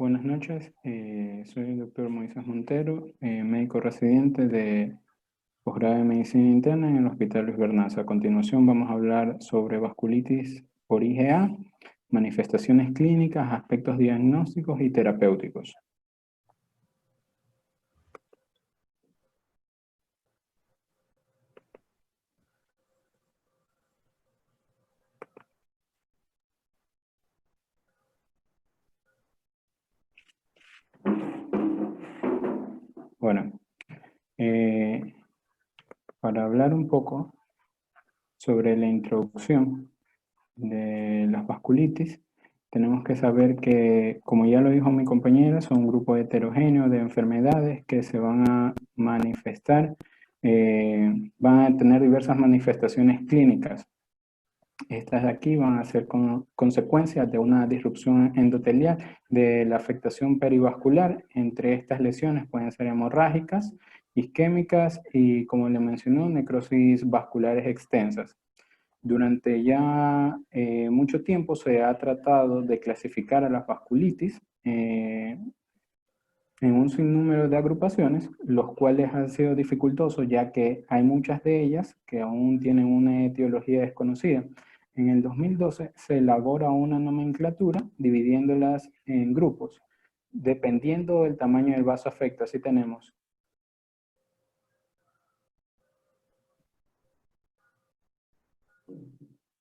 Buenas noches, soy el doctor Moisés Montero, médico residente de posgrado de Medicina Interna en el Hospital Luis Bernaza. A continuación vamos a hablar sobre vasculitis por IgA, manifestaciones clínicas, aspectos diagnósticos y terapéuticos. Bueno, para hablar un poco sobre la introducción de las vasculitis, tenemos que saber que, como ya lo dijo mi compañera, son un grupo heterogéneo de enfermedades que se van a manifestar, van a tener diversas manifestaciones clínicas. Estas de aquí van a ser consecuencias de una disrupción endotelial de la afectación perivascular. Entre estas lesiones pueden ser hemorrágicas, isquémicas y, como le mencionó, necrosis vasculares extensas. Durante ya mucho tiempo se ha tratado de clasificar a las vasculitis en un sinnúmero de agrupaciones, los cuales han sido dificultosos ya que hay muchas de ellas que aún tienen una etiología desconocida. En el 2012 se elabora una nomenclatura dividiéndolas en grupos, dependiendo del tamaño del vaso afecto.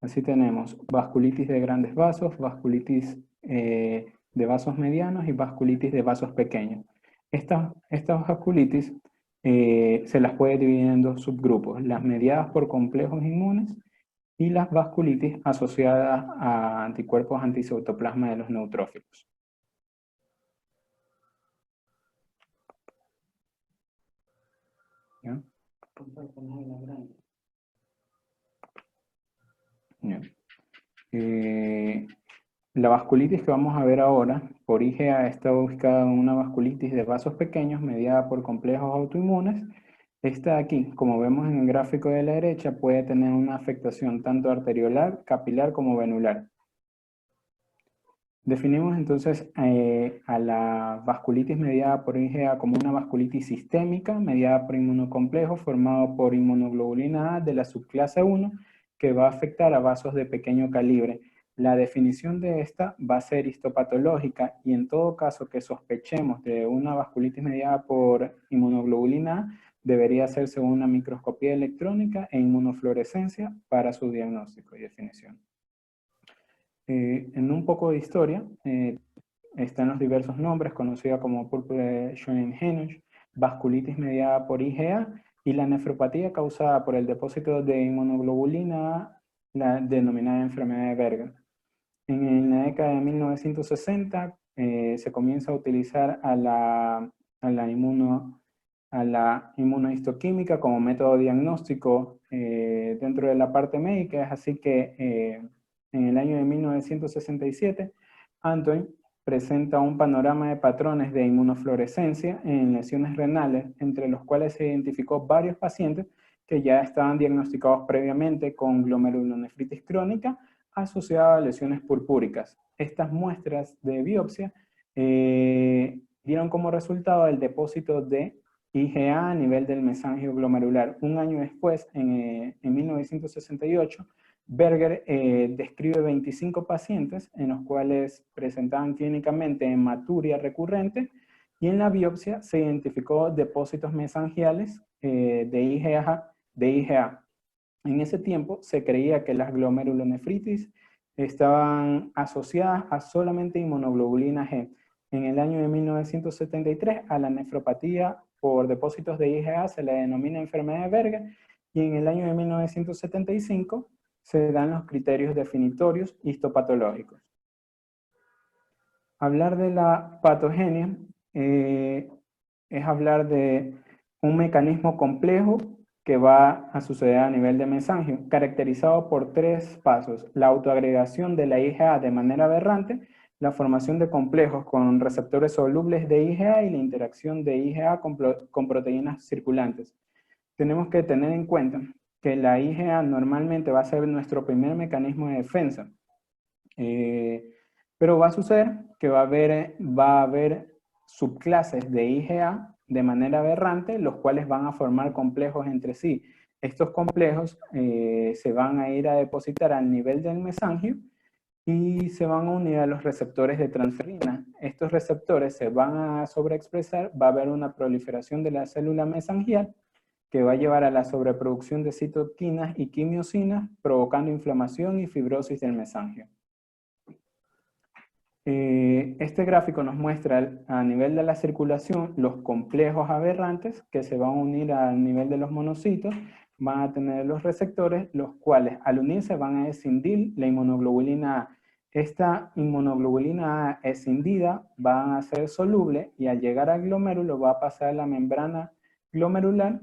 Así tenemos vasculitis de grandes vasos, vasculitis de vasos medianos y vasculitis de vasos pequeños. Estas vasculitis se las puede dividir en dos subgrupos, las mediadas por complejos inmunes y las vasculitis asociadas a anticuerpos anticitoplasma de los neutrófilos. ¿Ya? La vasculitis que vamos a ver ahora por IgA está ubicada en una vasculitis de vasos pequeños mediada por complejos autoinmunes. Esta de aquí, como vemos en el gráfico de la derecha, puede tener una afectación tanto arteriolar, capilar como venular. Definimos entonces a la vasculitis mediada por IgA como una vasculitis sistémica mediada por inmunocomplejo formado por inmunoglobulina A de la subclase 1 que va a afectar a vasos de pequeño calibre. La definición de esta va a ser histopatológica y en todo caso que sospechemos de una vasculitis mediada por inmunoglobulina A debería hacerse una microscopía electrónica e inmunofluorescencia para su diagnóstico y definición. En un poco de historia, están los diversos nombres, conocida como púrpura Schoenen-Henoch, vasculitis mediada por IgA y la nefropatía causada por el depósito de inmunoglobulina A, la denominada enfermedad de Berger. En la década de 1960 se comienza a utilizar a la inmunohistoquímica como método diagnóstico dentro de la parte médica. Es así que en el año de 1967, Antoine presenta un panorama de patrones de inmunofluorescencia en lesiones renales, entre los cuales se identificó varios pacientes que ya estaban diagnosticados previamente con glomerulonefritis crónica asociada a lesiones purpúricas. Estas muestras de biopsia dieron como resultado el depósito de IgA a nivel del mesangio glomerular. Un año después, en 1968, Berger describe 25 pacientes en los cuales presentaban clínicamente hematuria recurrente y en la biopsia se identificó depósitos mesangiales de IgA. En ese tiempo se creía que las glomerulonefritis estaban asociadas a solamente inmunoglobulina G. En el año de 1973 a la nefropatía por depósitos de IgA se le denomina enfermedad de Berger y en el año de 1975 se dan los criterios definitorios histopatológicos. Hablar de la patogenia es hablar de un mecanismo complejo que va a suceder a nivel de mesangio, caracterizado por tres pasos: la autoagregación de la IgA de manera aberrante, la formación de complejos con receptores solubles de IgA y la interacción de IgA con proteínas circulantes. Tenemos que tener en cuenta que la IgA normalmente va a ser nuestro primer mecanismo de defensa, pero va a suceder que va a haber subclases de IgA de manera aberrante, los cuales van a formar complejos entre sí. Estos complejos se van a ir a depositar al nivel del mesangio y se van a unir a los receptores de transferrina. Estos receptores se van a sobreexpresar, va a haber una proliferación de la célula mesangial que va a llevar a la sobreproducción de citoquinas y quimiosinas, provocando inflamación y fibrosis del mesangio. Este gráfico nos muestra a nivel de la circulación los complejos aberrantes que se van a unir al nivel de los monocitos, van a tener los receptores, los cuales al unirse van a escindir la inmunoglobulina A. Esta inmunoglobulina A escindida va a ser soluble y al llegar al glomérulo va a pasar a la membrana glomerular,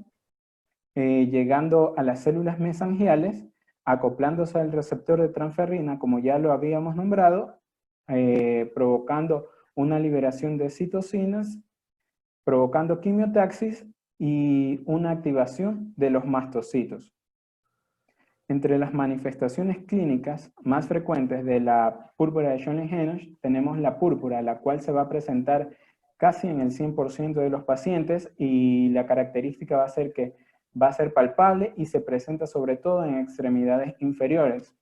llegando a las células mesangiales, acoplándose al receptor de transferrina, como ya lo habíamos nombrado, provocando una liberación de citocinas, provocando quimiotaxis y una activación de los mastocitos. Entre las manifestaciones clínicas más frecuentes de la púrpura de Schönlein-Henoch tenemos la púrpura, la cual se va a presentar casi en el 100% de los pacientes, y la característica va a ser que va a ser palpable y se presenta sobre todo en extremidades inferiores.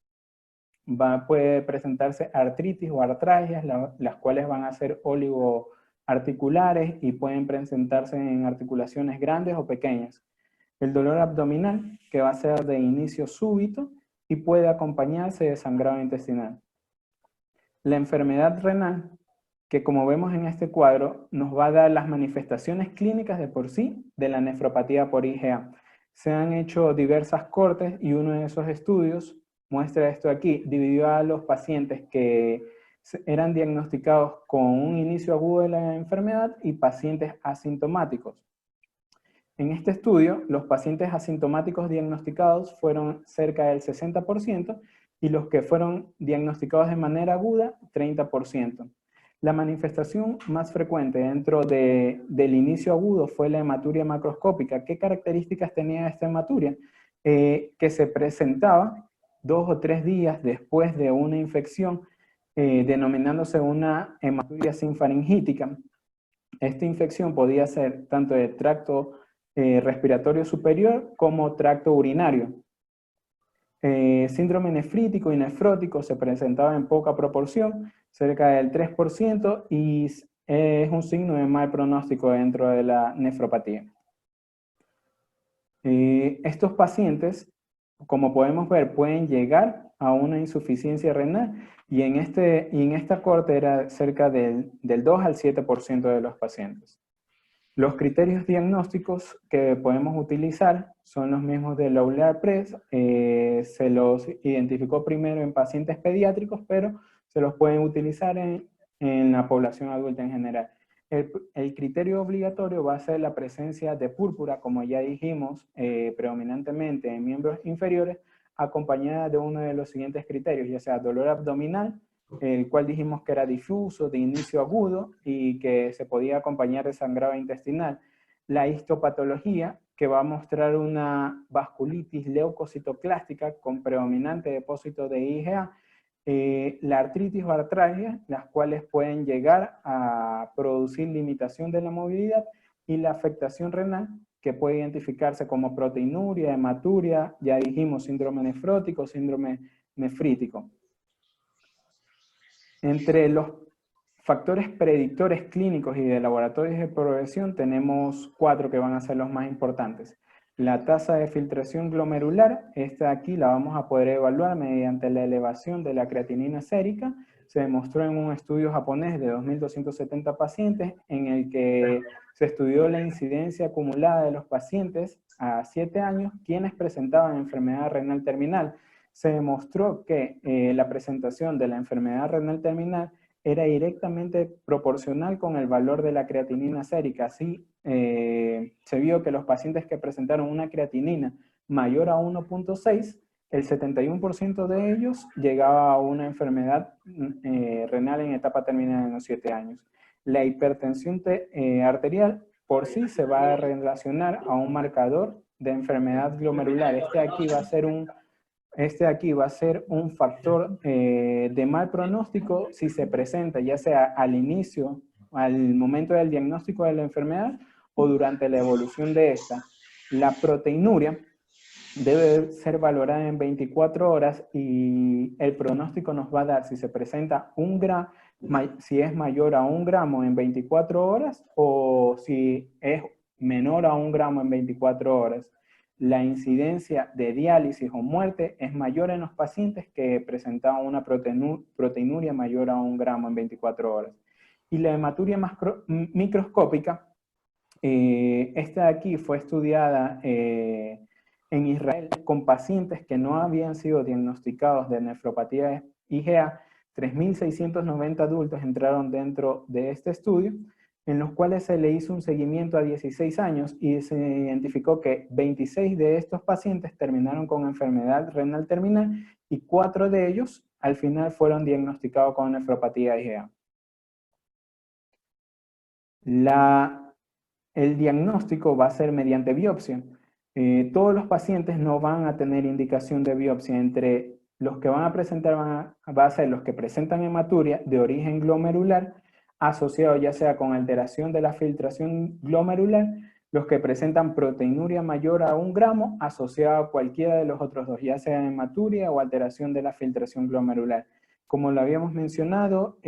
Puede presentarse artritis o artralgias, las cuales van a ser oligoarticulares y pueden presentarse en articulaciones grandes o pequeñas. El dolor abdominal, que va a ser de inicio súbito y puede acompañarse de sangrado intestinal. La enfermedad renal, que como vemos en este cuadro, nos va a dar las manifestaciones clínicas de por sí de la nefropatía por IgA. Se han hecho diversas cortes y uno de esos estudios muestra esto aquí, dividió a los pacientes que eran diagnosticados con un inicio agudo de la enfermedad y pacientes asintomáticos. En este estudio, los pacientes asintomáticos diagnosticados fueron cerca del 60% y los que fueron diagnosticados de manera aguda, 30%. La manifestación más frecuente dentro del inicio agudo fue la hematuria macroscópica. ¿Qué características tenía esta hematuria? Que se presentaba 2 o 3 días después de una infección, denominándose una hematuria sinfaringítica. Esta infección podía ser tanto de tracto respiratorio superior como tracto urinario. Síndrome nefrítico y nefrótico se presentaba en poca proporción, cerca del 3%, y es un signo de mal pronóstico dentro de la nefropatía. Estos pacientes, como podemos ver, pueden llegar a una insuficiencia renal y en esta corte era cerca del 2 al 7% de los pacientes. Los criterios diagnósticos que podemos utilizar son los mismos de L'Aulard-Press. Se los identificó primero en pacientes pediátricos, pero se los pueden utilizar en la población adulta en general. El criterio obligatorio va a ser la presencia de púrpura, como ya dijimos, predominantemente en miembros inferiores, acompañada de uno de los siguientes criterios, ya sea dolor abdominal, el cual dijimos que era difuso, de inicio agudo y que se podía acompañar de sangrado intestinal. La histopatología, que va a mostrar una vasculitis leucocitoclástica con predominante depósito de IgA, la artritis o artralgia, las cuales pueden llegar a producir limitación de la movilidad, y la afectación renal, que puede identificarse como proteinuria, hematuria, ya dijimos síndrome nefrótico, síndrome nefrítico. Entre los factores predictores clínicos y de laboratorios de progresión tenemos 4 que van a ser los más importantes. La tasa de filtración glomerular, esta aquí la vamos a poder evaluar mediante la elevación de la creatinina sérica. Se demostró en un estudio japonés de 2.270 pacientes en el que se estudió la incidencia acumulada de los pacientes a 7 años quienes presentaban enfermedad renal terminal. Se demostró que la presentación de la enfermedad renal terminal era directamente proporcional con el valor de la creatinina sérica. Así, se vio que los pacientes que presentaron una creatinina mayor a 1.6, el 71% de ellos llegaba a una enfermedad renal en etapa terminal en los 7 años. La hipertensión arterial por sí se va a relacionar a un marcador de enfermedad glomerular. Este aquí va a ser un este de aquí va a ser un factor de mal pronóstico si se presenta ya sea al inicio, al momento del diagnóstico de la enfermedad o durante la evolución de esta. La proteinuria debe ser valorada en 24 horas y el pronóstico nos va a dar si se presenta si es mayor a 1 gramo en 24 horas o si es menor a 1 gramo en 24 horas. La incidencia de diálisis o muerte es mayor en los pacientes que presentaban una proteinuria mayor a 1 gramo en 24 horas. Y la hematuria microscópica, esta de aquí fue estudiada en Israel con pacientes que no habían sido diagnosticados de nefropatía IgA. 3.690 adultos entraron dentro de este estudio, en los cuales se le hizo un seguimiento a 16 años y se identificó que 26 de estos pacientes terminaron con enfermedad renal terminal y 4 de ellos al final fueron diagnosticados con nefropatía IgA. El diagnóstico va a ser mediante biopsia. Todos los pacientes no van a tener indicación de biopsia. Entre los que van a presentar va a ser los que presentan hematuria de origen glomerular, asociado ya sea con alteración de la filtración glomerular, los que presentan proteinuria mayor a 1 gramo, asociado a cualquiera de los otros dos, ya sea hematuria o alteración de la filtración glomerular. Como lo habíamos mencionado,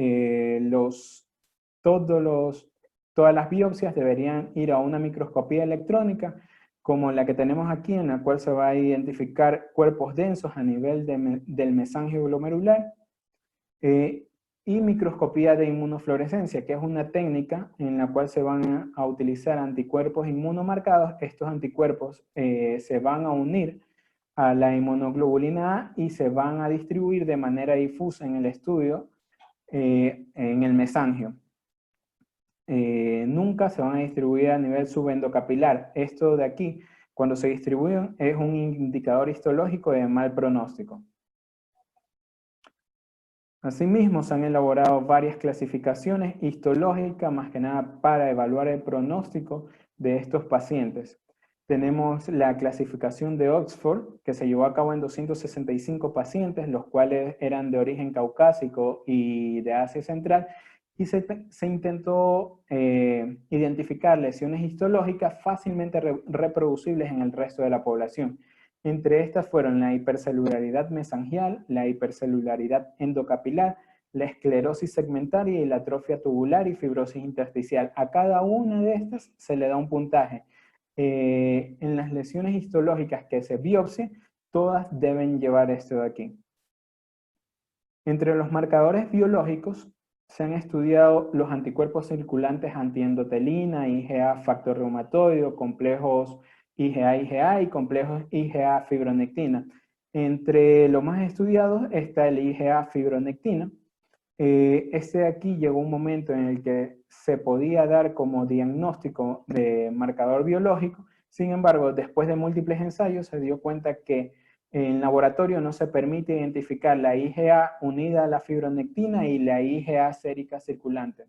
todas las biopsias deberían ir a una microscopía electrónica, como la que tenemos aquí, en la cual se va a identificar cuerpos densos a nivel del mesangio glomerular, y microscopía de inmunofluorescencia, que es una técnica en la cual se van a utilizar anticuerpos inmunomarcados. Estos anticuerpos se van a unir a la inmunoglobulina A y se van a distribuir de manera difusa en el estudio, en el mesangio. Nunca se van a distribuir a nivel subendocapilar. Esto de aquí, cuando se distribuyen, es un indicador histológico de mal pronóstico. Asimismo, se han elaborado varias clasificaciones histológicas, más que nada para evaluar el pronóstico de estos pacientes. Tenemos la clasificación de Oxford, que se llevó a cabo en 265 pacientes, los cuales eran de origen caucásico y de Asia Central, y se intentó identificar lesiones histológicas fácilmente reproducibles en el resto de la población. Entre estas fueron la hipercelularidad mesangial, la hipercelularidad endocapilar, la esclerosis segmentaria y la atrofia tubular y fibrosis intersticial. A cada una de estas se le da un puntaje. En las lesiones histológicas que se biopsien, todas deben llevar esto de aquí. Entre los marcadores biológicos se han estudiado los anticuerpos circulantes antiendotelina, IgA factor reumatoideo, complejos IgA y complejos IgA fibronectina. Entre los más estudiados está el IgA fibronectina. Este de aquí llegó un momento en el que se podía dar como diagnóstico de marcador biológico. Sin embargo, después de múltiples ensayos se dio cuenta que en laboratorio no se permite identificar la IgA unida a la fibronectina y la IgA sérica circulante.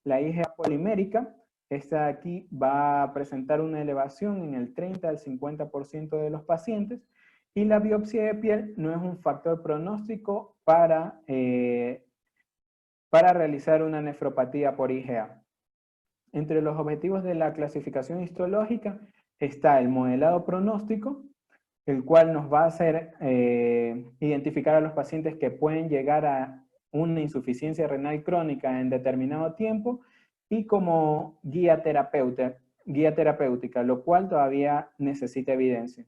La IgA polimérica, esta de aquí va a presentar una elevación en el 30 al 50% de los pacientes, y la biopsia de piel no es un factor pronóstico para realizar una nefropatía por IgA. Entre los objetivos de la clasificación histológica está el modelado pronóstico, el cual nos va a hacer identificar a los pacientes que pueden llegar a una insuficiencia renal crónica en determinado tiempo, y como guía terapéutica, lo cual todavía necesita evidencia.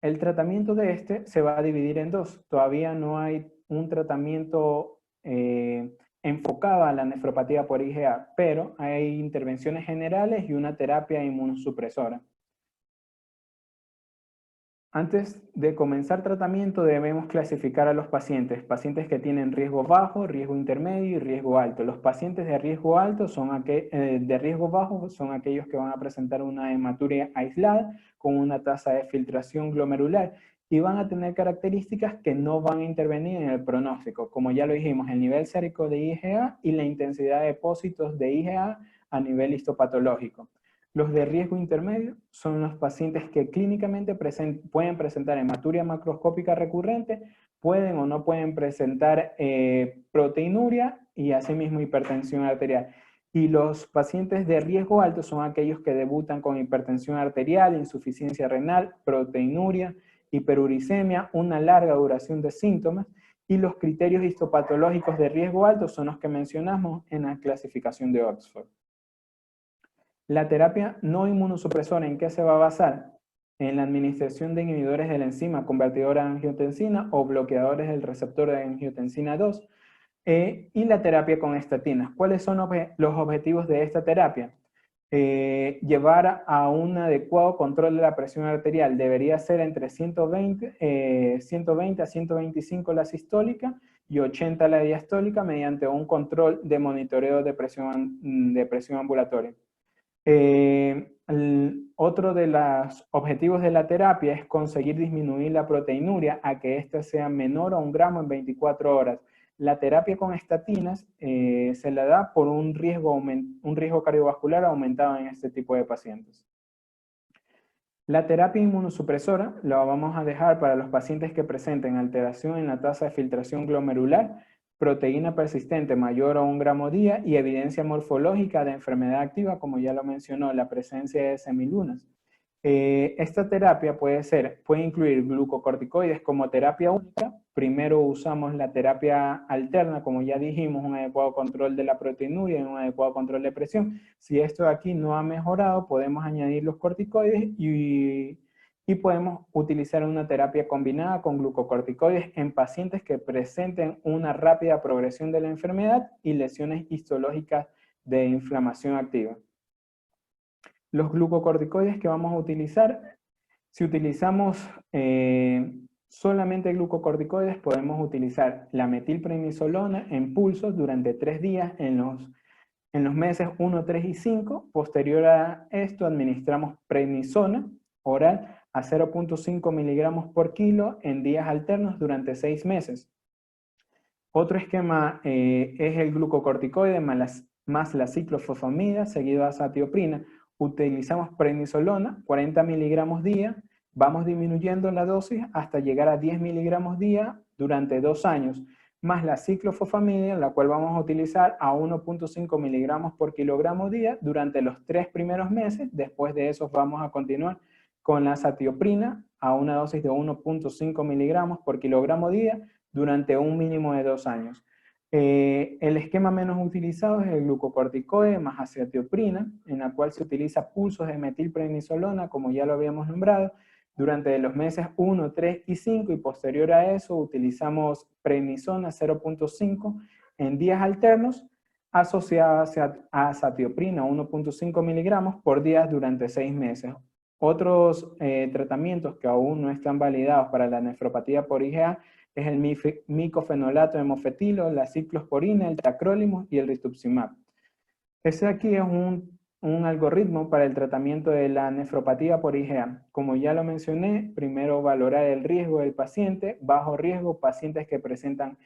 El tratamiento de este se va a dividir en dos. Todavía no hay un tratamiento enfocado a la nefropatía por IgA, pero hay intervenciones generales y una terapia inmunosupresora. Antes de comenzar tratamiento debemos clasificar a los pacientes. Pacientes que tienen riesgo bajo, riesgo intermedio y riesgo alto. Los pacientes de riesgo alto de riesgo bajo son aquellos que van a presentar una hematuria aislada con una tasa de filtración glomerular y van a tener características que no van a intervenir en el pronóstico, como ya lo dijimos, el nivel sérico de IgA y la intensidad de depósitos de IgA a nivel histopatológico. Los de riesgo intermedio son los pacientes que clínicamente pueden presentar hematuria macroscópica recurrente, pueden o no pueden presentar proteinuria y asimismo hipertensión arterial. Y los pacientes de riesgo alto son aquellos que debutan con hipertensión arterial, insuficiencia renal, proteinuria, hiperuricemia, una larga duración de síntomas, y los criterios histopatológicos de riesgo alto son los que mencionamos en la clasificación de Oxford. La terapia no inmunosupresora, ¿en qué se va a basar? En la administración de inhibidores de la enzima convertidora de angiotensina o bloqueadores del receptor de angiotensina 2, y la terapia con estatinas. ¿Cuáles son los objetivos de esta terapia? Llevar a un adecuado control de la presión arterial. Debería ser entre 120 a 125 la sistólica y 80 la diastólica mediante un control de monitoreo de presión ambulatoria. Otro de los objetivos de la terapia es conseguir disminuir la proteinuria a que ésta sea menor a 1 gramo en 24 horas. La terapia con estatinas se la da por un riesgo cardiovascular aumentado en este tipo de pacientes. La terapia inmunosupresora la vamos a dejar para los pacientes que presenten alteración en la tasa de filtración glomerular, proteína persistente mayor a 1 gramo día y evidencia morfológica de enfermedad activa, como ya lo mencionó, la presencia de semilunas. Esta terapia puede incluir glucocorticoides como terapia única. Primero usamos la terapia alterna, como ya dijimos, un adecuado control de la proteinuria y un adecuado control de presión. Si esto de aquí no ha mejorado, podemos añadir los corticoides y podemos utilizar una terapia combinada con glucocorticoides en pacientes que presenten una rápida progresión de la enfermedad y lesiones histológicas de inflamación activa. Los glucocorticoides que vamos a utilizar, si utilizamos solamente glucocorticoides, podemos utilizar la metilprednisolona en pulsos durante 3 días en los meses 1, 3 y 5. Posterior a esto, administramos prednisona oral a 0.5 miligramos por kilo en días alternos durante 6 meses. Otro esquema es el glucocorticoide más la ciclofosfamida seguido a azatioprina. Utilizamos prednisolona, 40 miligramos día, vamos disminuyendo la dosis hasta llegar a 10 miligramos día durante 2 años, más la ciclofosfamida, la cual vamos a utilizar a 1.5 miligramos por kilogramo día durante los 3 primeros meses. Después de eso vamos a continuar con la azatioprina a una dosis de 1.5 miligramos por kilogramo día durante un mínimo de 2 años. El esquema menos utilizado es el glucocorticoide más azatioprina, en la cual se utiliza pulsos de metilprednisolona, como ya lo habíamos nombrado, durante los meses 1, 3 y 5, y posterior a eso utilizamos prednisona 0.5 en días alternos, asociada a azatioprina 1.5 miligramos por día durante 6 meses. Otros tratamientos que aún no están validados para la nefropatía por IgA es el micofenolato de mofetilo, la ciclosporina, el tacrolimus y el rituximab. Este aquí es un algoritmo para el tratamiento de la nefropatía por IgA. Como ya lo mencioné, primero valorar el riesgo del paciente, bajo riesgo, pacientes que presentan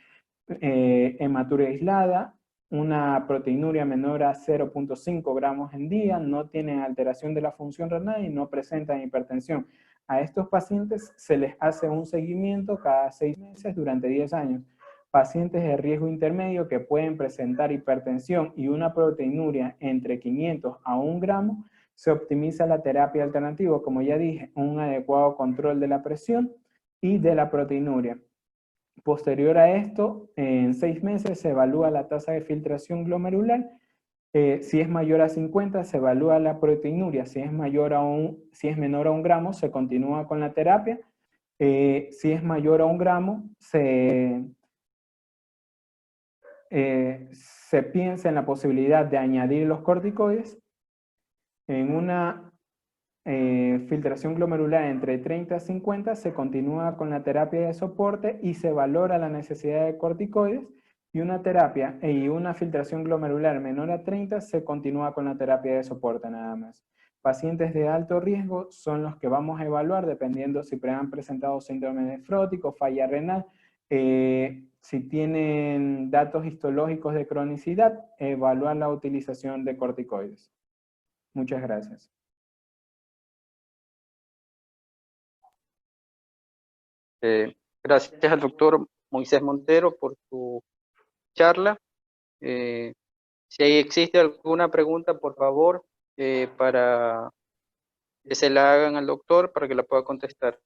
hematuria aislada, una proteinuria menor a 0.5 gramos en día, no tienen alteración de la función renal y no presentan hipertensión. A estos pacientes se les hace un seguimiento cada 6 meses durante 10 años. Pacientes de riesgo intermedio que pueden presentar hipertensión y una proteinuria entre 500 a 1 gramo, se optimiza la terapia alternativa, como ya dije, un adecuado control de la presión y de la proteinuria. Posterior a esto, en 6 meses se evalúa la tasa de filtración glomerular. Si es mayor a 50, se evalúa la proteinuria. Si es menor a 1 gramo, se continúa con la terapia. Si es mayor a 1 gramo, se piensa en la posibilidad de añadir los corticoides. En una filtración glomerular entre 30 a 50, se continúa con la terapia de soporte y se valora la necesidad de corticoides, y una filtración glomerular menor a 30 se continúa con la terapia de soporte nada más. Pacientes de alto riesgo son los que vamos a evaluar dependiendo si han presentado síndrome nefrótico, falla renal, si tienen datos histológicos de cronicidad, evaluar la utilización de corticoides. Muchas gracias. Gracias al doctor Moisés Montero por su charla. Si existe alguna pregunta, por favor, para que se la hagan al doctor para que la pueda contestar.